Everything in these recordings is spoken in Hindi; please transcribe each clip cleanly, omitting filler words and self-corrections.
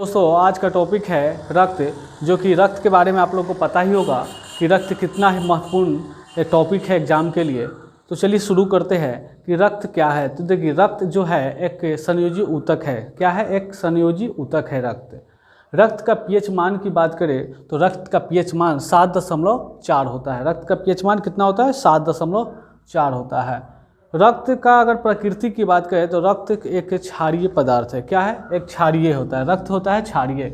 दोस्तों आज का टॉपिक है रक्त, जो कि रक्त के बारे में आप लोगों को पता ही होगा कि रक्त कितना ही महत्वपूर्ण एक टॉपिक है एग्जाम के लिए। तो चलिए शुरू करते हैं कि रक्त क्या है। तो देखिए रक्त जो है एक संयोजी ऊतक है। क्या है? एक संयोजी ऊतक है रक्त। रक्त का पीएच मान की बात करें तो रक्त का पीएच मान 7.4 होता है। रक्त का पीएच मान कितना होता है? 7.4 होता है। रक्त का अगर प्रकृति की बात करें तो रक्त एक क्षारीय पदार्थ है। क्या है? एक क्षारीय होता है। रक्त होता है क्षारीय।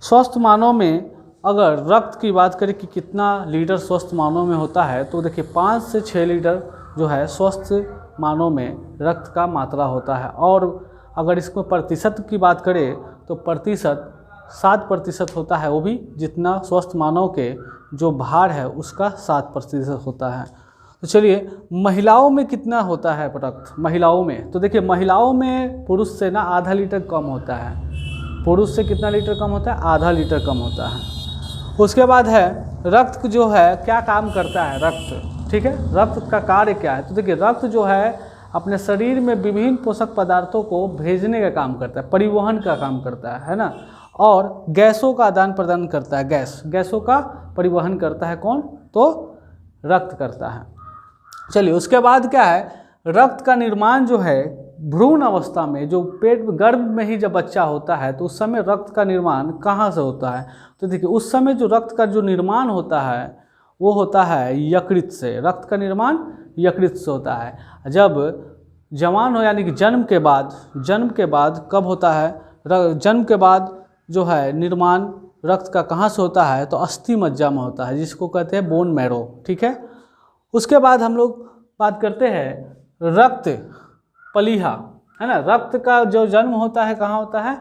स्वस्थ मानव में अगर रक्त की बात करें कि कितना लीटर स्वस्थ मानव में होता है तो देखिए 5 से 6 लीटर जो है स्वस्थ मानव में रक्त का मात्रा होता है। और अगर इसको प्रतिशत की बात करें तो प्रतिशत 7% होता है, वो भी जितना स्वस्थ मानव के जो भार है उसका 7% होता है। तो चलिए महिलाओं में कितना होता है रक्त? महिलाओं में तो देखिए महिलाओं में पुरुष से ना आधा लीटर कम होता है। पुरुष से कितना लीटर कम होता है? आधा लीटर कम होता है। उसके बाद है रक्त जो है क्या काम करता है रक्त, ठीक है। रक्त का कार्य क्या है? तो देखिए रक्त जो है अपने शरीर में विभिन्न पोषक पदार्थों को भेजने का काम करता है, परिवहन का काम करता है ना। और गैसों का आदान प्रदान करता है। गैसों का परिवहन करता है कौन? तो रक्त करता है। चलिए उसके बाद क्या है, रक्त का निर्माण जो है भ्रूण अवस्था में, जो पेट गर्भ में ही जब बच्चा होता है तो उस समय रक्त का निर्माण कहाँ से होता है? तो देखिए उस समय जो रक्त का जो निर्माण होता है वो होता है यकृत से। रक्त का निर्माण यकृत से होता है। जब जवान हो यानी कि जन्म के बाद कब होता है? जन्म के बाद जो है निर्माण रक्त का कहाँ से होता है? तो अस्थि मज्जा में होता है, जिसको कहते हैं बोन मैरो, ठीक है। उसके बाद हम लोग बात करते हैं रक्त प्लीहा, है ना। रक्त का जो जन्म होता है कहाँ होता है?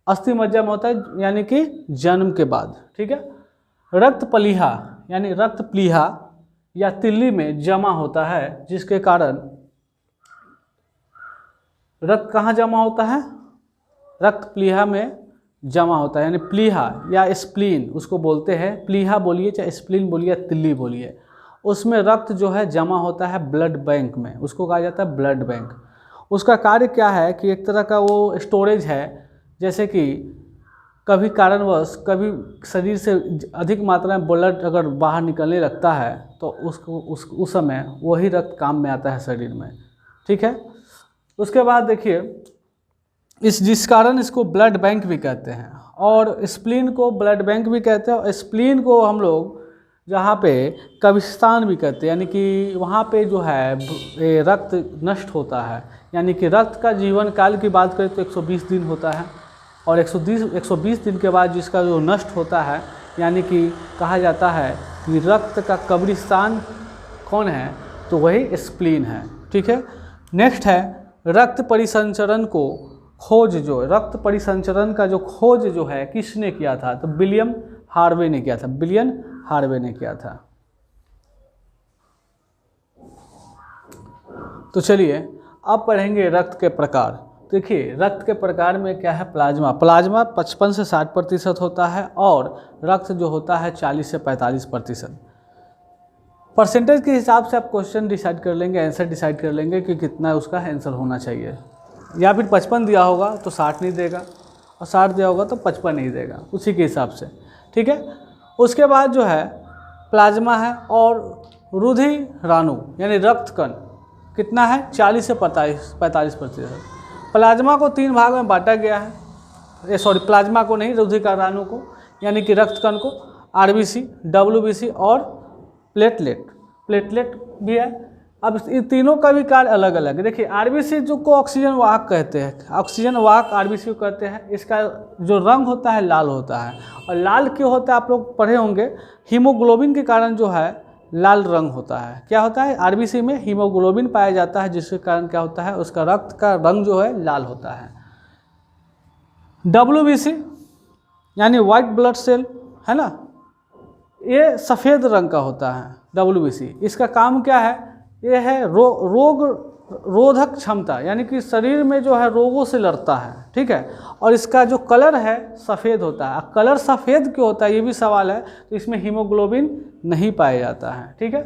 अस्थि मज्जा में होता है, यानी कि जन्म के बाद, ठीक है। रक्त प्लीहा यानी रक्त प्लीहा या तिल्ली में जमा होता है, जिसके कारण रक्त कहाँ जमा होता है? रक्त प्लीहा में जमा होता है, यानी प्लीहा या स्प्लीन उसको बोलते हैं। प्लीहा बोलिए चाहे स्प्लीन बोलिए या तिल्ली बोलिए, उसमें रक्त जो है जमा होता है ब्लड बैंक में, उसको कहा जाता है ब्लड बैंक। उसका कार्य क्या है कि एक तरह का वो स्टोरेज है। जैसे कि कभी कारणवश कभी शरीर से अधिक मात्रा में ब्लड अगर बाहर निकलने लगता है तो उसको उस समय वही रक्त काम में आता है शरीर में, ठीक है। उसके बाद देखिए जिस कारण इसको ब्लड बैंक भी कहते हैं, और स्प्लीन को ब्लड बैंक भी कहते हैं। और स्प्लीन को हम लोग जहाँ पे कब्रिस्तान भी कहते हैं, यानी कि वहाँ पे जो है रक्त नष्ट होता है। यानी कि रक्त का जीवन काल की बात करें तो 120 दिन होता है, और 120 दिन के बाद जिसका जो नष्ट होता है, यानी कि कहा जाता है कि रक्त का कब्रिस्तान कौन है? तो वही स्प्लीन है, ठीक है। नेक्स्ट है रक्त परिसंचरण को खोज। जो रक्त परिसंचरण का जो खोज जो है किसने किया था? तो विलियम हार्वे ने किया था। विलियम हार्वे ने किया था। तो चलिए अब पढ़ेंगे रक्त के प्रकार। देखिए रक्त के प्रकार में क्या है? प्लाज्मा 55 से 60% होता है, और रक्त जो होता है 40 से 45%। परसेंटेज के हिसाब से आप क्वेश्चन डिसाइड कर लेंगे, आंसर डिसाइड कर लेंगे कि कितना उसका आंसर होना चाहिए। या फिर 55 दिया होगा तो 60 नहीं देगा, और 60 दिया होगा तो 55 नहीं देगा, उसी के हिसाब से, ठीक है। उसके बाद जो है प्लाज्मा है, और रुधिराणु यानी रक्त कण कितना है? 40 से 45%। प्लाज्मा को 3 भाग में बांटा गया है। प्लाज्मा को नहीं, रुधिराणु को, यानी कि रक्त कण को RBC, WBC और प्लेटलेट भी है। अब इन तीनों का भी कार्य अलग अलग है। देखिए RBC जो को ऑक्सीजन वाहक कहते हैं, ऑक्सीजन वाहक RBC को कहते हैं। इसका जो रंग होता है लाल होता है, और लाल क्यों होता है? आप लोग पढ़े होंगे, हीमोग्लोबिन के कारण जो है लाल रंग होता है। क्या होता है? RBC में हीमोग्लोबिन पाया जाता है, जिसके कारण क्या होता है? उसका रक्त का रंग जो है लाल होता है। WBC यानी वाइट ब्लड सेल, है ना, ये सफ़ेद रंग का होता है WBC। इसका काम क्या है? ये है रोग रोधक क्षमता, यानी कि शरीर में जो है रोगों से लड़ता है, ठीक है। और इसका जो कलर है सफ़ेद होता है। कलर सफ़ेद क्यों होता है ये भी सवाल है। तो इसमें हीमोग्लोबिन नहीं पाया जाता है, ठीक है।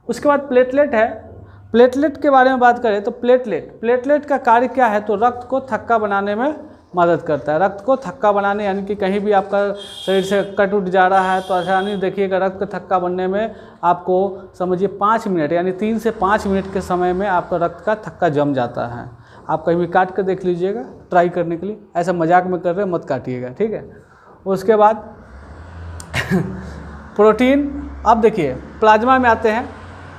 उसके बाद प्लेटलेट है। प्लेटलेट के बारे में बात करें तो प्लेटलेट का कार्य क्या है? तो रक्त को थक्का बनाने में मदद करता है। रक्त को थक्का बनाने यानी कि कहीं भी आपका शरीर से कट उठ जा रहा है तो आसानी देखिएगा रक्त का थक्का बनने में आपको समझिए 5 मिनट यानी 3 से 5 मिनट के समय में आपका रक्त का थक्का जम जाता है। आप कहीं भी काट कर देख लीजिएगा ट्राई करने के लिए, ऐसा मजाक में कर रहे मत काटिएगा, ठीक है। उसके बाद प्रोटीन, अब देखिए प्लाज्मा में आते हैं।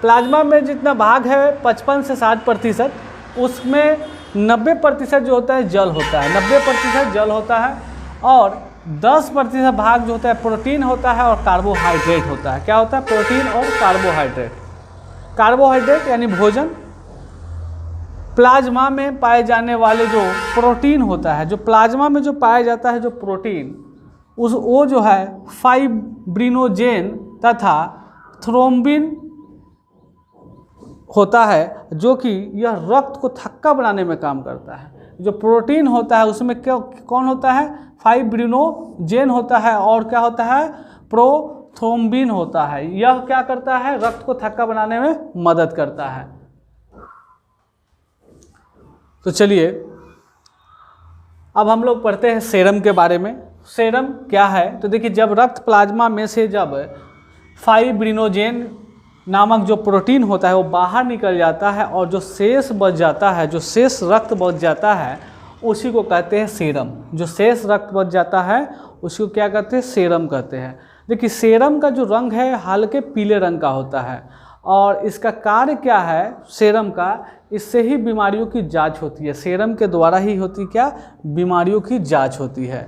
प्लाज्मा में जितना भाग है 55 से 60%, उसमें 90% जो होता है जल होता है, 90% जल होता है और 10% भाग जो होता है प्रोटीन होता है और कार्बोहाइड्रेट होता है। क्या होता है? प्रोटीन और कार्बोहाइड्रेट। कार्बोहाइड्रेट यानी भोजन। प्लाज्मा में पाए जाने वाले जो प्रोटीन होता है, जो प्लाज्मा में जो पाया जाता है जो प्रोटीन, वो जो है फाइब्रिनोजेन तथा थ्रोम्बिन होता है, जो कि यह रक्त को थक्का बनाने में काम करता है। जो प्रोटीन होता है उसमें क्या कौन होता है? फाइब्रिनोजेन होता है और क्या होता है? प्रोथ्रोम्बिन होता है। यह क्या करता है? रक्त को थक्का बनाने में मदद करता है। तो चलिए अब हम लोग पढ़ते हैं सेरम के बारे में। सेरम क्या है? तो देखिए जब रक्त प्लाज्मा में से जब फाइब्रिनोजेन नामक जो प्रोटीन होता है वो बाहर निकल जाता है और जो शेष बच जाता है, जो शेष रक्त बच जाता है, उसी को कहते हैं सेरम। जो शेष रक्त बच जाता है उसी को क्या कहते हैं? सेरम कहते हैं। देखिए सेरम का जो रंग है हल्के पीले रंग का होता है और इसका कार्य क्या है सेरम का? इससे ही बीमारियों की जांच होती है। सेरम के द्वारा ही होती क्या? बीमारियों की जांच होती है।